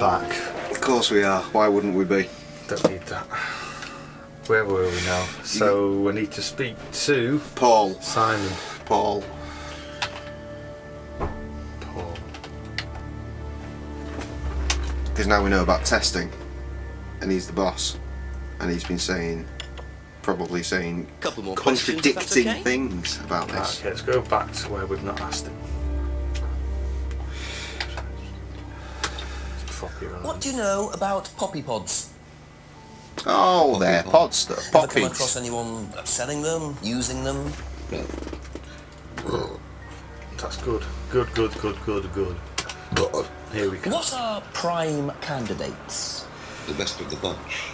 back. Of course we are. Why wouldn't we be? Don't need that. Where were we now? So I need to speak to Paul. Simon. Paul. Because now we know about testing, and he's the boss, and he's been saying, probably saying, couple more contradicting okay? things about this. Okay, let's go back to where we've not asked him. What do you know about poppy pods? Oh, they're pods, though. Ever come Poppies. across anyone selling them, using them? That's good. Good. Here we go. What are prime candidates? The best of the bunch.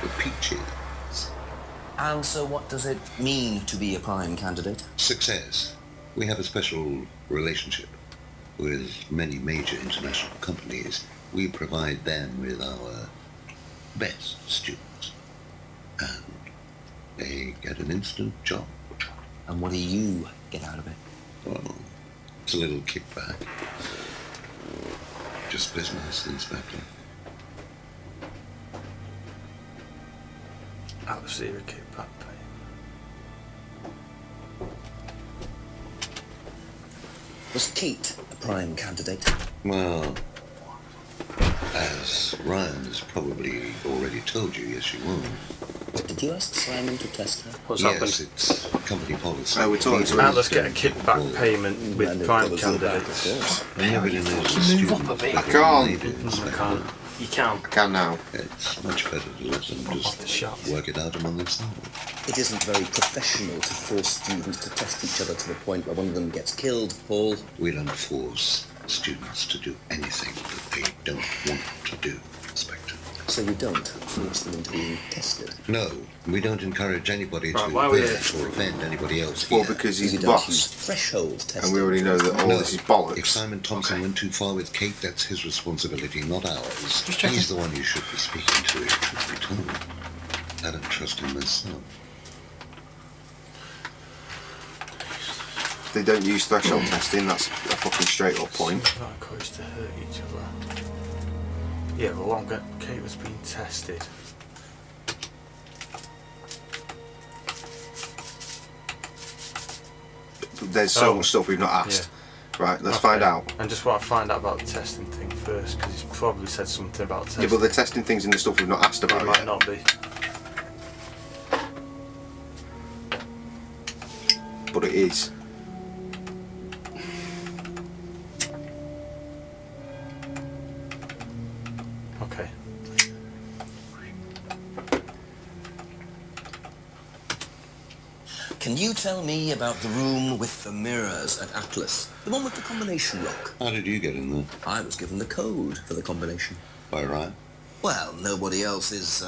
The peaches. And so what does it mean to be a prime candidate? Success. We have a special relationship with many major international companies. We provide them with our best students. And they get an instant job. And what do you get out of it? Well, it's a little kickback. Just business, Inspector. I'll receive a kickback pay. Was Kate a prime candidate? Well, as Ryan has probably already told you, yes, you will. Did you ask Simon to test her? What's Yes, happened? it's company policy. Oh, we're talking to Now let's get a kickback payment with prime candidates. Nobody knows the Move up a students bit. better I can't. than they do, I Inspector. can't. You can't. I can now. It's much better to let them Off the just shop. work it out among themselves. It isn't very professional to force students to test each other to the point where one of them gets killed, Paul. We don't force students to do anything that they don't want to do, Inspector. So you don't force them into being tested. No, we don't encourage anybody Right, to why are we hurt or offend anybody else Well, here. because he's You the don't use boss, threshold testing. and we already know that all No, this is bollocks. if Simon Thompson went too far with Kate, that's his responsibility, not ours. He's the one you should be speaking to, if truth be told. I don't trust him myself. They don't use threshold testing, that's a fucking straight up point. Not encouraged to hurt each other. Yeah, well, longer Kate was being tested. There's so much stuff we've not asked. Right, let's find out. And just want to find out about the testing thing first, because he's probably said something about testing. Yeah, but the testing things in the stuff we've not asked about It might yet. not be. But it is. Okay. Can you tell me about the room with the mirrors at Atlas? The one with the combination lock? How did you get in there? I was given the code for the combination. By Ryan? Well, nobody else is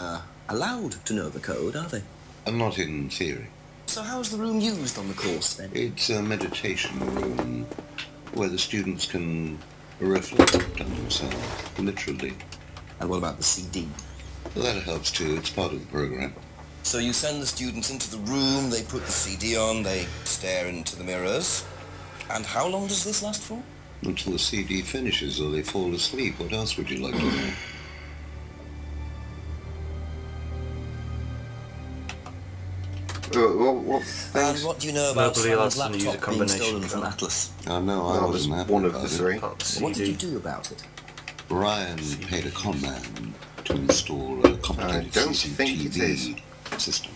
allowed to know the code, are they? Not in theory. So how's the room used on the course, then? It's a meditation room where the students can reflect on themselves, literally. And what about the CD? That helps too, it's part of the program. So you send the students into the room, they put the CD on, they stare into the mirrors. And how long does this last for? Until the CD finishes or they fall asleep. What else would you like to know? What And things? what do you know about Nobody Simon's allows them to use a laptop being combination stolen from code. Atlas? I know, I That was wasn't happy one of the about it. three. About the What did you CD. do about it? Ryan paid a con man to install a complicated I don't think it is. CCTV system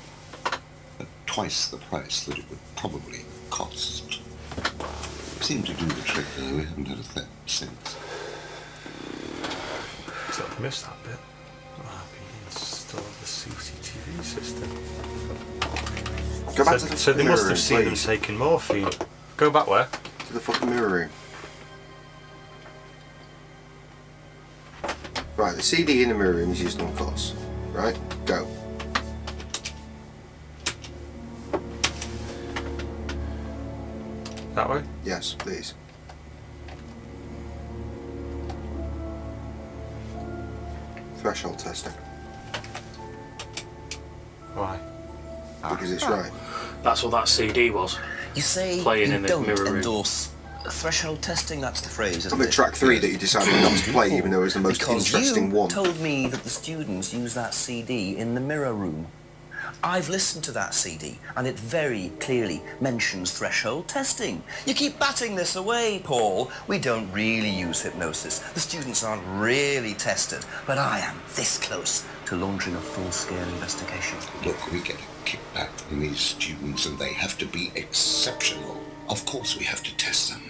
at twice the price that it would probably cost. Seemed to do the trick, though. We haven't had a theft since. So I missed that bit. Install the CCTV system. Go back to the So they fucking must mirror have seen them please. taking morphine. Go back where? To the fucking mirror room. Right, the CD in the mirror room is used on course. Right, go. That way? Yes, please. Threshold testing. Why? Because it's right. That's what that CD was. You say Playing you in the don't mirror room. endorse Threshold testing, that's the phrase, isn't On the it? track 3 that you decided not to play, even though it was the most Because interesting you one. told me that the students use that CD in the mirror room. I've listened to that CD, and it very clearly mentions threshold testing. You keep batting this away, Paul. We don't really use hypnosis. The students aren't really tested, but I am this close to launching a full-scale investigation. Look, we get a kickback from these students and they have to be exceptional. Of course we have to test them.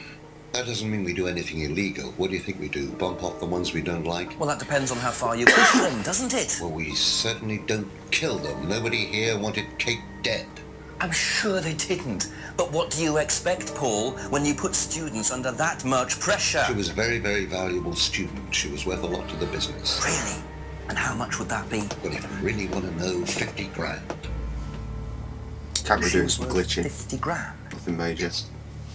That doesn't mean we do anything illegal. What do you think we do? Bump off the ones we don't like? Well, that depends on how far you push them, doesn't it? Well, we certainly don't kill them. Nobody here wanted Kate dead. I'm sure they didn't. But what do you expect, Paul, when you put students under that much pressure? She was a very, very valuable student. She was worth a lot to the business. Really? And how much would that be? Well, if you really want to know, 50 grand. Camera She doing was some worth glitching. 50 grand. Nothing major.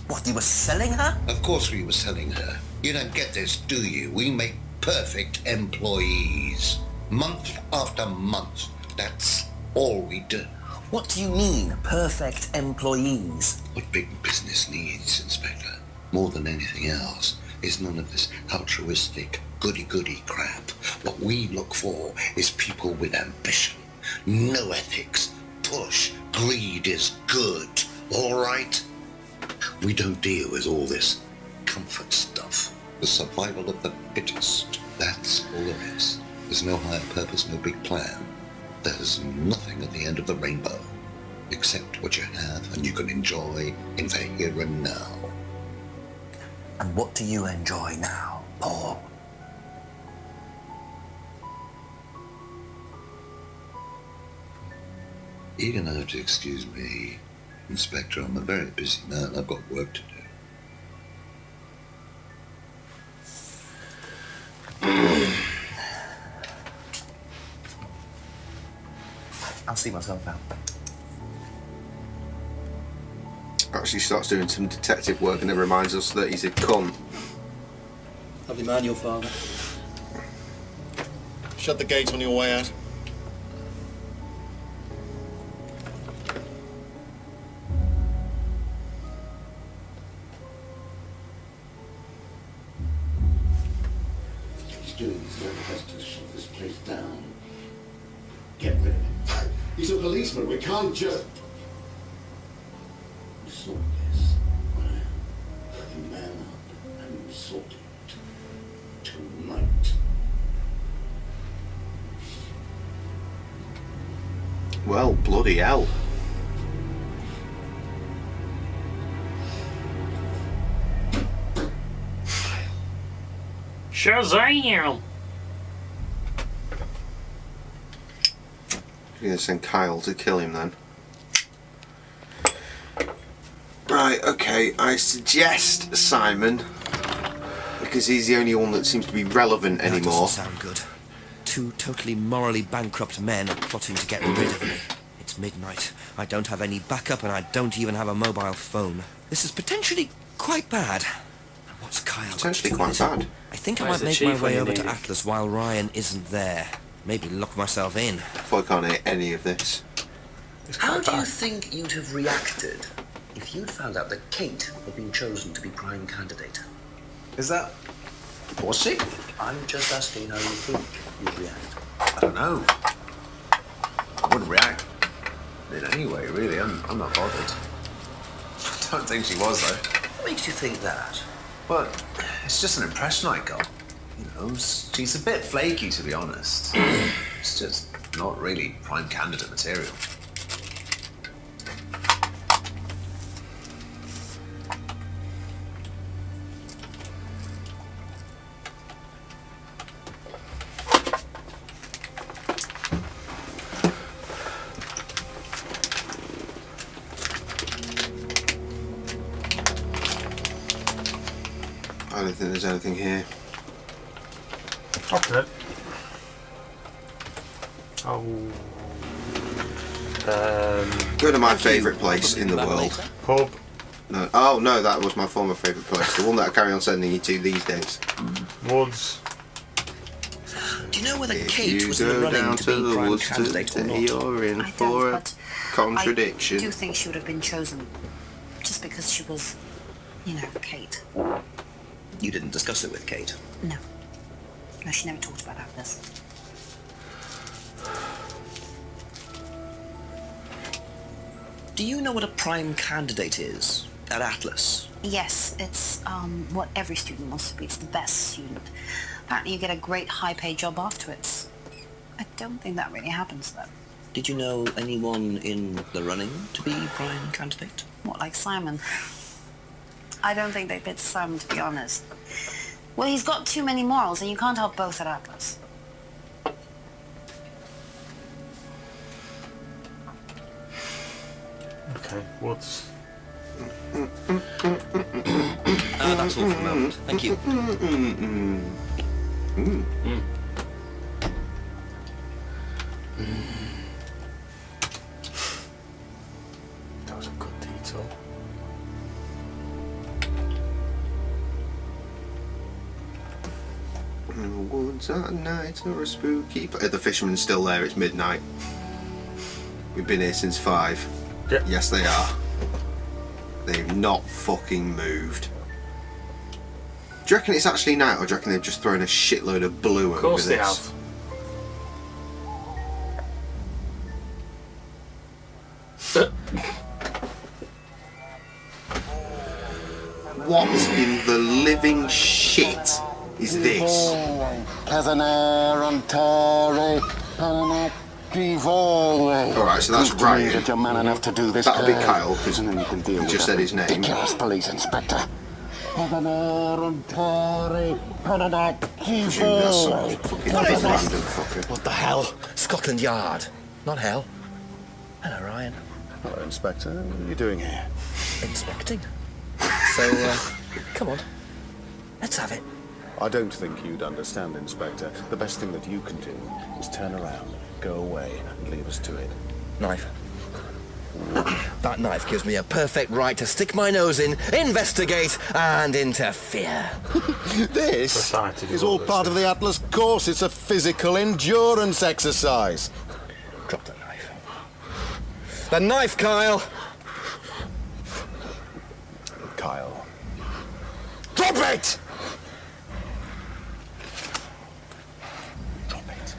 What, you were selling her? Of course we were selling her. You don't get this, do you? We make perfect employees. Month after month. That's all we do. What do you mean, perfect employees? What big business needs, Inspector, more than anything else, is none of this altruistic, goody-goody crap. What we look for is people with ambition, no ethics, push, greed is good, all right? We don't deal with all this comfort stuff. The survival of the fittest, that's all there is. There's no higher purpose, no big plan. There's nothing at the end of the rainbow, except what you have and you can enjoy in the here and now. And what do you enjoy now, Paul? You're gonna have to excuse me, Inspector. I'm a very busy man. I've got work to do. I'll see myself out. Actually starts doing some detective work and then reminds us that he's a cunt. Lovely man, your father. Shut the gate on your way out. He's doing his very best to shut this place down. Get rid of him. He's a policeman. We can't just... You saw this. You man up and you sorted it. Tonight. Well, bloody hell. Shazam! You're going to send Kyle to kill him then. Right, okay, I suggest Simon, because he's the only one that seems to be relevant That anymore. doesn't sound good. Two totally morally bankrupt men are plotting to get rid of me. It's midnight. I don't have any backup and I don't even have a mobile phone. This is potentially quite bad. What's Kyle got to Potentially do quite with it? bad. I think I Where's might the make chief my when way you over need to him? Atlas while Ryan isn't there. Maybe lock myself in. I can't hear any of this. It's How quite do you bad. think you'd have reacted if you'd found out that Kate had been chosen to be prime candidate? Is that... Was she? I'm just asking how you think you'd react. I don't know. I wouldn't react in any way, really. I'm not bothered. I don't think she was, though. What makes you think that? Well, it's just an impression I got. You know, she's a bit flaky, to be honest. It's just not really prime candidate material. I don't think there's anything here. Okay. Oh. Go to my favourite place in the world. Pub. No. Oh no, that was my former favourite place. The one that I carry on sending you to these days. Woods. Do you know whether If Kate you was in the go running down to to be the prime woods candidate or today, not? you're in I for don't, a but contradiction. I do think she would have been chosen just because she was You know, Kate. You didn't discuss it with Kate? No. No, she never talked about Atlas. Do you know what a prime candidate is at Atlas? Yes, it's what every student wants to be. It's the best student. Apparently you get a great high-paid job afterwards. I don't think that really happens, though. Did you know anyone in the running to be prime candidate? What, like Simon? I don't think they fit Simon, to be honest. Well, he's got too many morals, and you can't have both at Atlas. Okay, what's... That's all for the moment. Thank you. That was a good detail. Woods at night or a spooky... The fisherman's still there, it's midnight. We've been here since 5. Yep. Yes, they are. They've not fucking moved. Do you reckon it's actually night, or do you reckon they've just thrown a shitload of blue Of course over they this? have. What in the living shit is this? Alright, so that's Ryan. That you're man enough to do this. That'll be Kyle, because and then you can deal he with just said his name. ridiculous police inspector. Presume that's some fucking random fucker. What the hell? Scotland Yard, not hell. Hello, Ryan. Hello, Inspector. What are you doing here? Inspecting. So, come on. Let's have it. I don't think you'd understand, Inspector. The best thing that you can do is turn around, go away, and leave us to it. Knife. That knife gives me a perfect right to stick my nose in, investigate, and interfere. This Society is all part of the Atlas course. It's a physical endurance exercise. Drop the knife. The knife, Kyle! Kyle. Drop it! Drop it.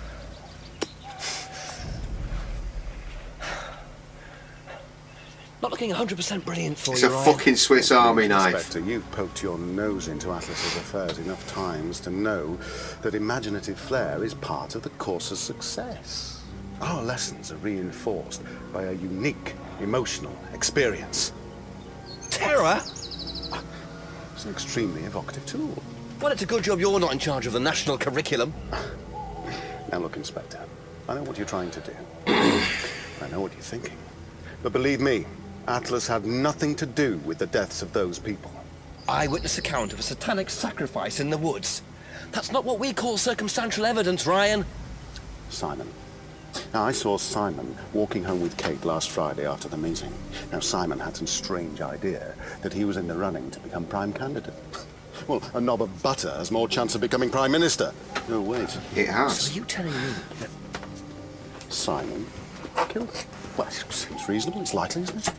Not looking 100% brilliant for It's you, a Ryan. fucking Swiss Army knife. Inspector, you've poked your nose into Atlas's affairs enough times to know that imaginative flair is part of the course's success. Our lessons are reinforced by a unique emotional experience. Terror? It's an extremely evocative tool. Well, it's a good job you're not in charge of the national curriculum. Now look, Inspector, I know what you're trying to do. I know what you're thinking. But believe me, Atlas had nothing to do with the deaths of those people. Eyewitness account of a satanic sacrifice in the woods. That's not what we call circumstantial evidence, Ryan. Simon. Now, I saw Simon walking home with Kate last Friday after the meeting. Now, Simon had some strange idea that he was in the running to become prime candidate. Well, a knob of butter has more chance of becoming prime minister. No, wait. It So has. are you telling me that... Simon killed him. Well, it seems reasonable. It's likely, isn't it?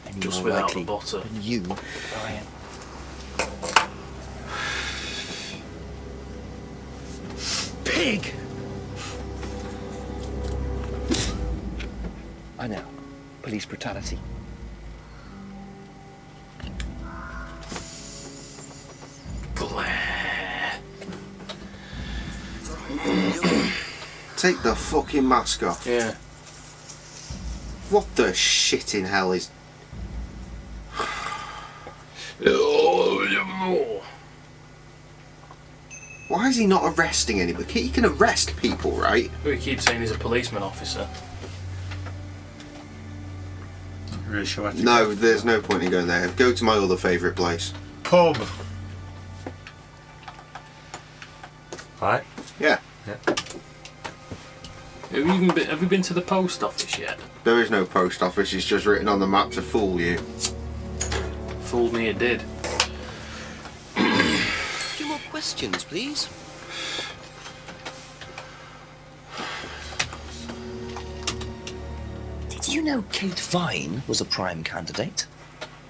Any Just more without likely the butter. than you, Ryan? Pig! I know. Police brutality. Take the fucking mask off. Yeah. What the shit in hell is... Why is he not arresting anybody? He can arrest people, right? We keep saying he's a policeman officer. Really sure I have to No, go. there's no point in going there. Go to my other favourite place. Pub. Right. Yeah. Have you been to the post office yet? There is no post office, it's just written on the map to fool you. Fooled me, it did. A few more questions, please. Did you know Kate Vine was a prime candidate?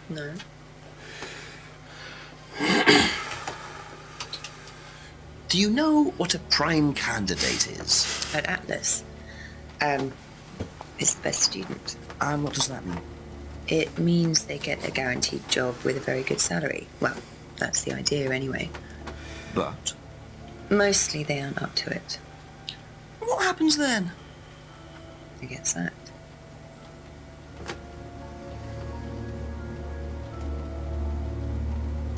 No. Do you know what a prime candidate is? At Atlas. It's the best student. And what does that mean? It means they get a guaranteed job with a very good salary. Well, that's the idea anyway. But Mostly they aren't up to it. what happens then? They get sacked.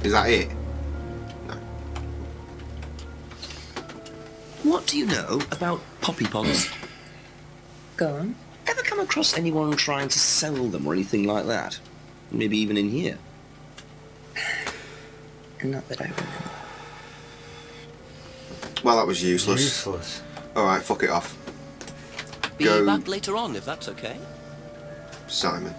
Is that it? No. What do you know about poppy pods? Go on. Ever come across anyone trying to sell them or anything like that? Maybe even in here? Not that I remember. Well, that was useless. Useless. Alright, fuck it off. Be Go. back later on, if that's okay. Simon.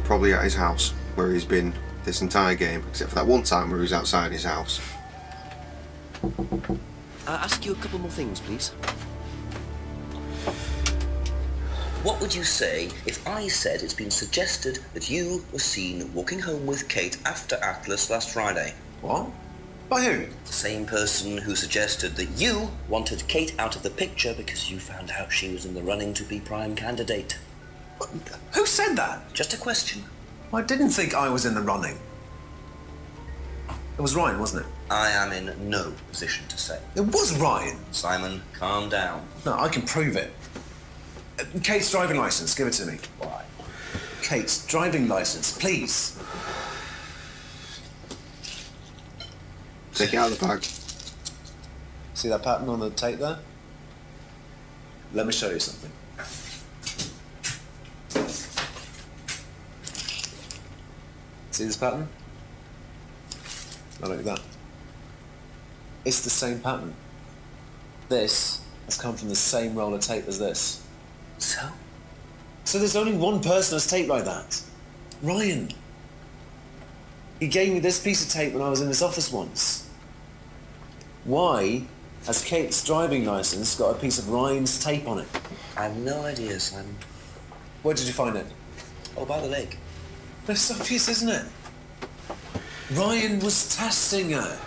Probably at his house, where he's been this entire game, except for that one time where he was outside his house. Ask you a couple more things, please. What would you say if I said it's been suggested that you were seen walking home with Kate after Atlas last Friday? What? By who? The same person who suggested that you wanted Kate out of the picture because you found out she was in the running to be prime candidate. Who said that? Just a question. I didn't think I was in the running. It was Ryan, wasn't it? I am in no position to say. It was Ryan. Simon, calm down. No, I can prove it. Kate's driving license, give it to me. Why? Kate's driving license, please. Take it out of the bag. See that pattern on the tape there? Let me show you something. See this pattern? Now look at that. It's the same pattern. This has come from the same roll of tape as this. So there's only one person that's taped like that. Ryan. He gave me this piece of tape when I was in his office once. Why has Kate's driving license got a piece of Ryan's tape on it? I have no idea, Simon. Where did you find it? Oh, by the lake. It's obvious, isn't it? Ryan was testing her.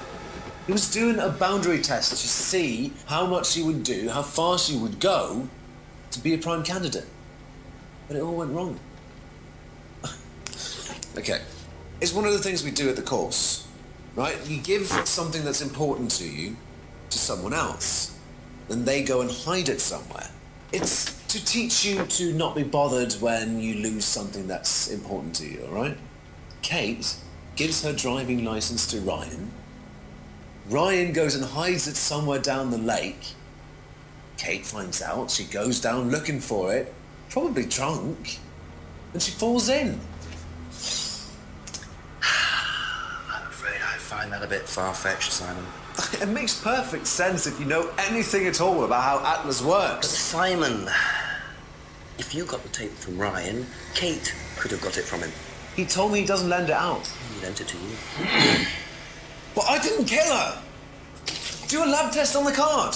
He was doing a boundary test to see how much she would do, how far she would go to be a prime candidate. But it all went wrong. Okay. It's one of the things we do at the course, right? You give something that's important to you to someone else, then they go and hide it somewhere. It's to teach you to not be bothered when you lose something that's important to you, all right? Kate gives her driving license to Ryan. Ryan goes and hides it somewhere down the lake. Kate finds out, she goes down looking for it, probably drunk, and she falls in. I'm afraid I find that a bit far-fetched, Simon. It makes perfect sense if you know anything at all about how Atlas But works. Simon, if you got the tape from Ryan, Kate could have got it from him. He told me he doesn't lend it out. He lent it to you. But I didn't kill her! Do a lab test on the card.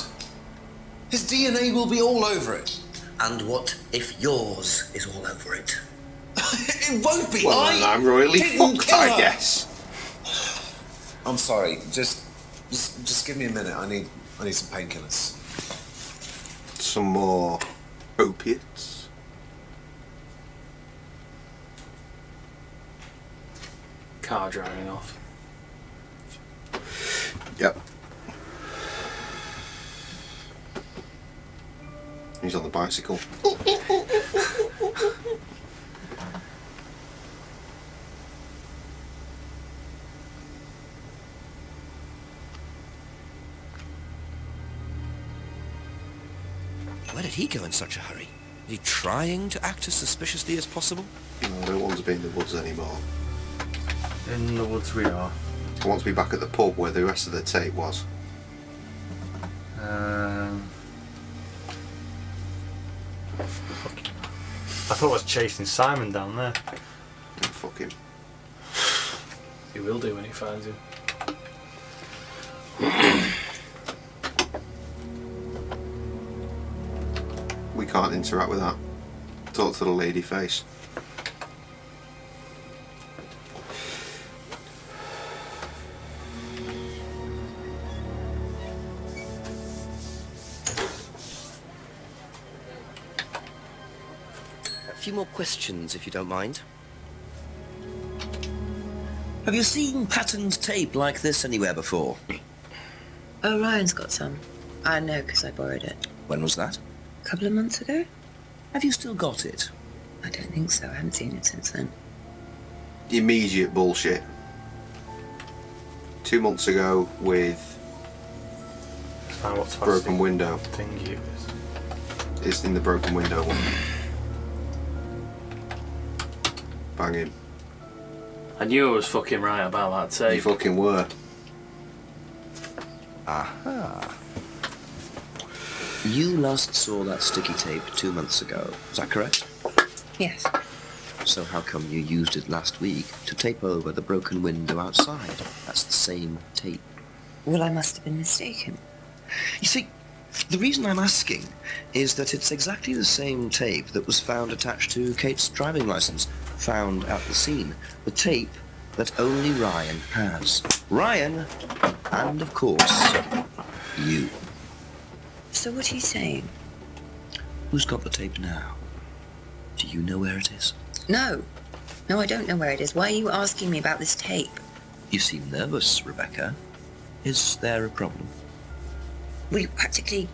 His DNA will be all over it. And what if yours is all over it? It won't be. Well, then I'm royally didn't fucked, kill I her. guess. I'm sorry. Just give me a minute. I need some painkillers. Some more opiates. Car driving off. Yep. He's on the bicycle. Where did he go in such a hurry? Is he trying to act as suspiciously as possible? I don't want to be in the woods anymore. In the woods we are. I want to be back at the pub where the rest of the tape was. I thought I was chasing Simon down there. Oh, fuck him. He will do when he finds you. We can't interact with that. Talk to the lady face. few more questions, if you don't mind. Have you seen patterned tape like this anywhere before? Oh, Ryan's got some. I know, because I borrowed it. When was that? A couple of months ago? Have you still got it? I don't think so. I haven't seen it since then. Immediate bullshit. 2 months ago with What's broken window. Thing you is. It's in the broken window one. Bang him. I knew I was fucking right about that tape. You fucking were. Aha. You last saw that sticky tape 2 months ago. Is that correct? Yes. So how come you used it last week to tape over the broken window outside? That's the same tape. Well, I must have been mistaken. You see, the reason I'm asking is that it's exactly the same tape that was found attached to Kate's driving license, found at the scene. The tape that only Ryan has. Ryan, and of course, you. So what are you saying? Who's got the tape now? Do you know where it is? No. No, I don't know where it is. Why are you asking me about this tape? You seem nervous, Rebecca. Is there a problem? Well, you're practically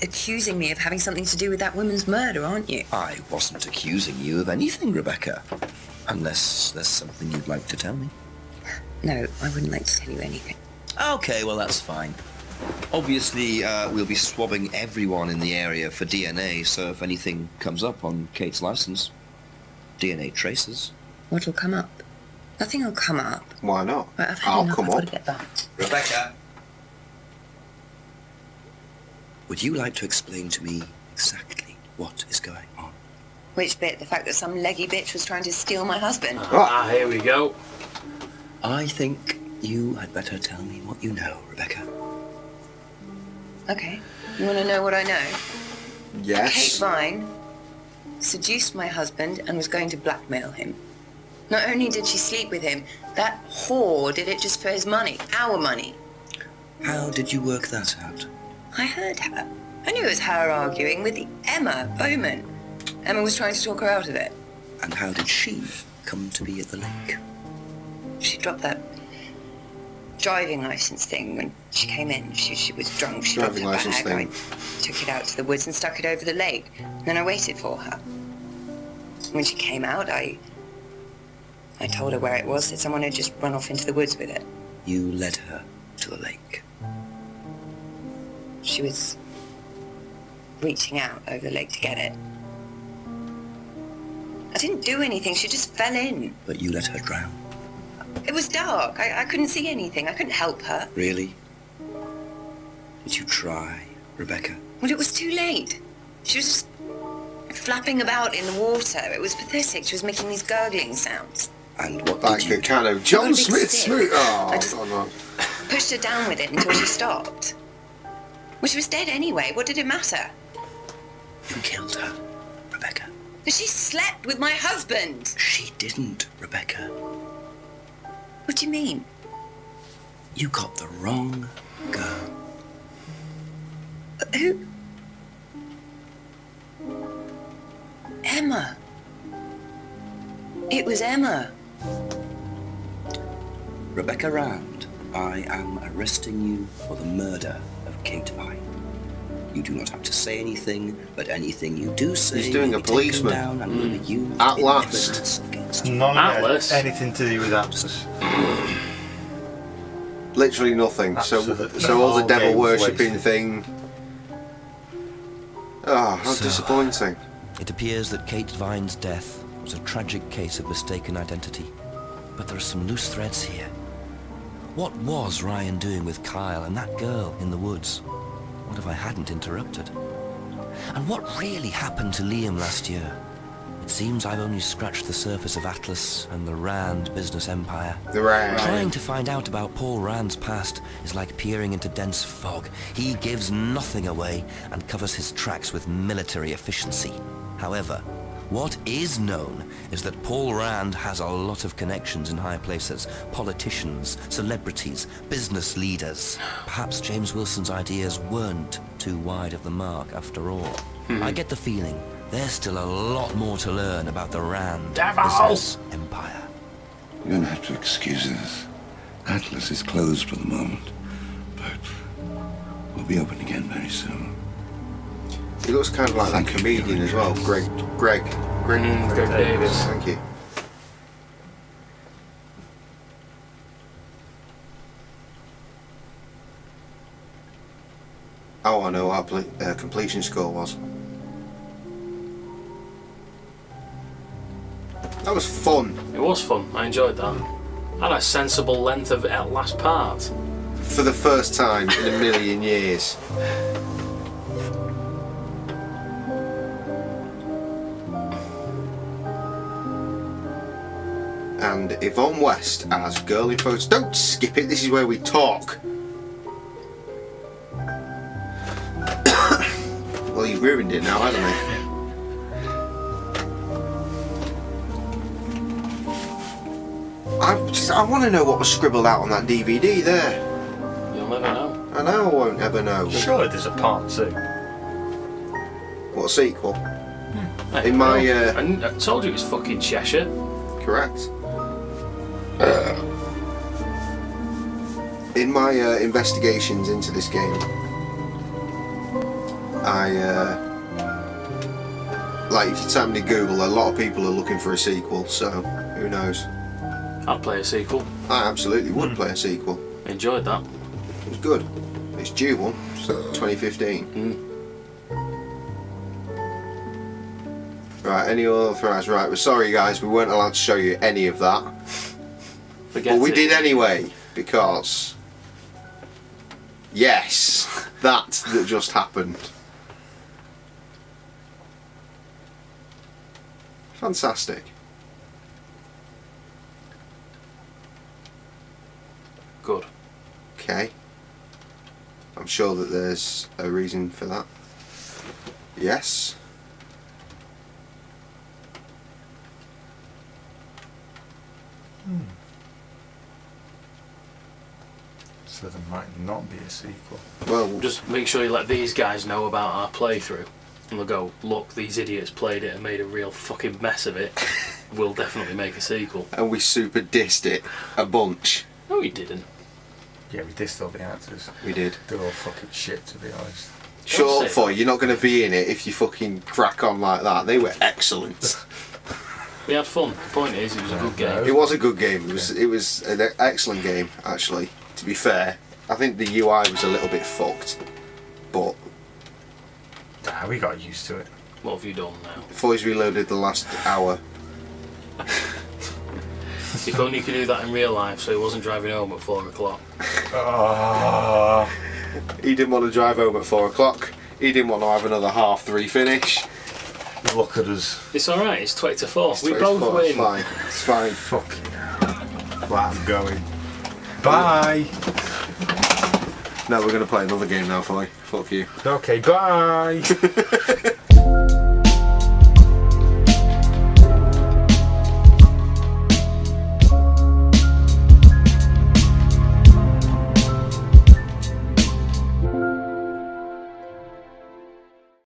accusing me of having something to do with that woman's murder, aren't you? I wasn't accusing you of anything, Rebecca. Unless there's something you'd like to tell me. No, I wouldn't like to tell you anything. Okay, well, that's fine. Obviously, we'll be swabbing everyone in the area for DNA, so if anything comes up on Kate's license, DNA traces. What'll come up? Nothing will come up. Why not? Right, I've had I'll enough. come I've got on. to get back. Rebecca! Would you like to explain to me exactly what is going on? Which bit? The fact that some leggy bitch was trying to steal my husband? Here we go. I think you had better tell me what you know, Rebecca. Okay. You want to know what I know? Kate Yes. Vine seduced my husband and was going to blackmail him. Not only did she sleep with him, that whore did it just for his money, our money. How did you work that out? I heard her. I knew it was her arguing with Emma Bowman. Emma was trying to talk her out of it. And how did she come to be at the lake? She dropped that driving license thing when she came in. She was drunk. She dropped Driving her licence bag. thing. I took it out to the woods and stuck it over the lake. Then I waited for her. When she came out, I told her where it was, that someone had just run off into the woods with it. You led her to the lake. She was reaching out over the lake to get it. I didn't do anything. She just fell in. But you let her drown. It was dark. I couldn't see anything. I couldn't help her. Really? Did you try, Rebecca? Well, it was too late. She was just flapping about in the water. It was pathetic. She was making these gurgling sounds. And what Like did you a kind of John Got a big Smith stick. smooth. Oh, I just- God, no. Pushed her down with it until she stopped. Well, she was dead anyway. What did it matter? You killed her, Rebecca. But she slept with my husband. She didn't, Rebecca. What do you mean? You got the wrong girl. Who? Emma. It was Emma. Rebecca Round, I am arresting you for the murder of Kate Vine. You do not have to say anything, but anything you do say He's doing will a be taken policeman. down and will be used At in last. evidence against you. None of it Atlas? had anything to do with Atlas. Literally nothing. Absolutely. So all the Whole devil game was worshipping wasted. thing. Oh, how So- disappointing. It appears that Kate Vine's death was a tragic case of mistaken identity. But there are some loose threads here. What was Ryan doing with Kyle and that girl in the woods? What if I hadn't interrupted? And what really happened to Liam last year? It seems I've only scratched the surface of Atlas and the Rand business empire. The Rand. Trying to find out about Paul Rand's past is like peering into dense fog. He gives nothing away and covers his tracks with military efficiency. However, what is known is that Paul Rand has a lot of connections in high places. Politicians, celebrities, business leaders. Perhaps James Wilson's ideas weren't too wide of the mark after all. I get the feeling there's still a lot more to learn about the Rand Devil! business empire. You're going to have to excuse us. Atlas is closed for the moment, but we'll be open again very soon. He looks kind of like that comedian as well, Greg Davis. Thank you. Oh, I know what our completion score was. That was fun. It was fun. I enjoyed that. And a sensible length of last part. For the first time in a million years. And Yvonne West as Girl in Photos. Don't skip it, this is where we talk. Well, you've ruined it now, hasn't he? I want to know what was scribbled out on that DVD there. You'll never know. I know I won't ever know. Surely there's a part 2. What sequel? Hey, In my, I told you it was fucking Cheshire. Correct. In my investigations into this game, like if you type into Google, a lot of people are looking for a sequel, so who knows. I'd play a sequel. I absolutely would play a sequel. Enjoyed that. It was good. It's due one, 2015. Right, any authorised? Right, we're sorry guys, we weren't allowed to show you any of that. Forget But we it. did anyway, because yes, that just happened. Fantastic. Good. Okay. I'm sure that there's a reason for that. Yes. So there might not be a sequel. Well, Just make sure you let these guys know about our playthrough. And they'll go, look, these idiots played it and made a real fucking mess of it. We'll definitely make a sequel. and we super dissed it a bunch. No, we didn't. Yeah, we dissed all the actors. We did. They're all fucking shit, to be honest. Short say for that. you're not going to be in it if you fucking crack on like that. They were excellent. We had fun. The point is, it was a good game. It was a good game. It was an excellent game, actually. To be fair, I think the UI was a little bit fucked, but Nah, we got used to it. What have you done now? Voice Reloaded the last hour. If only you could do that in real life so he wasn't driving home at 4 o'clock. Oh, He didn't want to drive home at 4 o'clock. He didn't want to have another 3:30 finish. look at us. It's alright, it's 20 to 4. It's We 24, both win. It's fine. It's fine. Fucking hell. Right, I'm going. Bye. No, we're going to play another game now, Foy. Fuck you. Okay, bye.